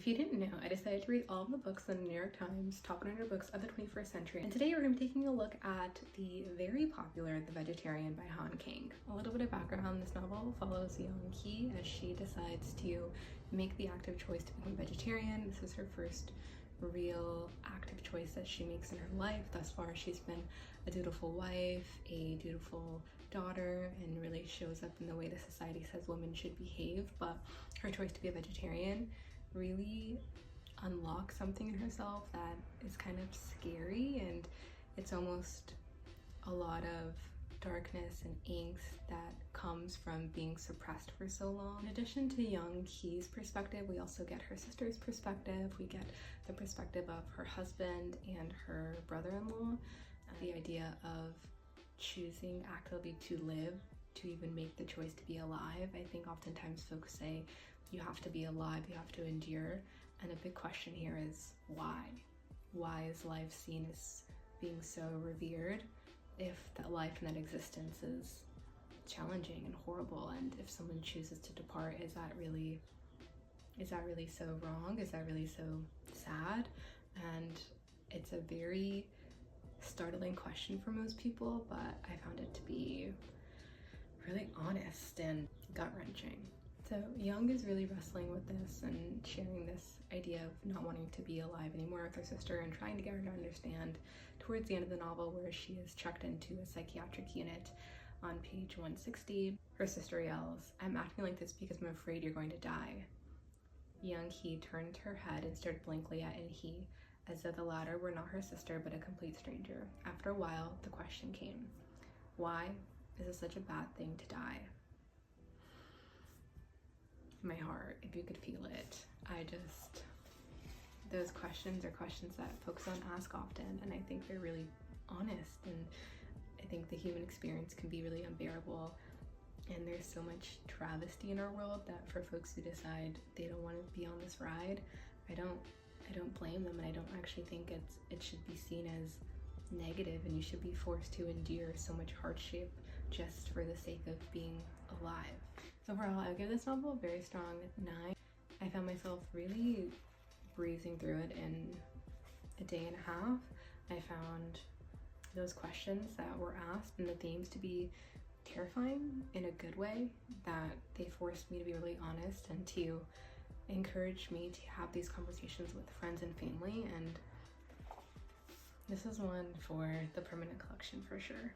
If you didn't know, I decided to read all of the books in the New York Times top 100 books of the 21st century. And today we're going to be taking a look at the very popular The Vegetarian by Han Kang. A little bit of background, this novel follows Young Ki as she decides to make the active choice to become vegetarian. This is her first real active choice that she makes in her life. Thus far, she's been a dutiful wife, a dutiful daughter, and really shows up in the way that society says women should behave. But her choice to be a vegetarian really unlocks something in herself that is kind of scary, and it's almost a lot of darkness and angst that comes from being suppressed for so long. In addition to Young Ki's perspective, we also get her sister's perspective. We get the perspective of her husband and her brother-in-law. The idea of choosing actively to live, to even make the choice to be alive. I think oftentimes folks say you have to be alive, you have to endure. And a big question here is why? Why is life seen as being so revered if that life and that existence is challenging and horrible? And if someone chooses to depart, is that really so wrong? Is that really so sad? And it's a very startling question for most people, but I found it to be really honest and gut-wrenching. So Young is really wrestling with this and sharing this idea of not wanting to be alive anymore with her sister and trying to get her to understand towards the end of the novel, where she is checked into a psychiatric unit on page 160. Her sister yells, "I'm acting like this because I'm afraid you're going to die." Young Hee turned her head and stared blankly at In-hee, as though the latter were not her sister but a complete stranger. After a while, the question came, why is it such a bad thing to die? My heart, if you could feel it. Those questions are questions that folks don't ask often, and I think they're really honest, and I think the human experience can be really unbearable, and there's so much travesty in our world that for folks who decide they don't want to be on this ride, I don't blame them, and I don't actually think it should be seen as negative, and you should be forced to endure so much hardship just for the sake of being alive. So overall, I would give this novel a very strong 9. I found myself really breezing through it in a day and a half. I found those questions that were asked and the themes to be terrifying in a good way, that they forced me to be really honest and to encourage me to have these conversations with friends and family, and this is one for the permanent collection for sure.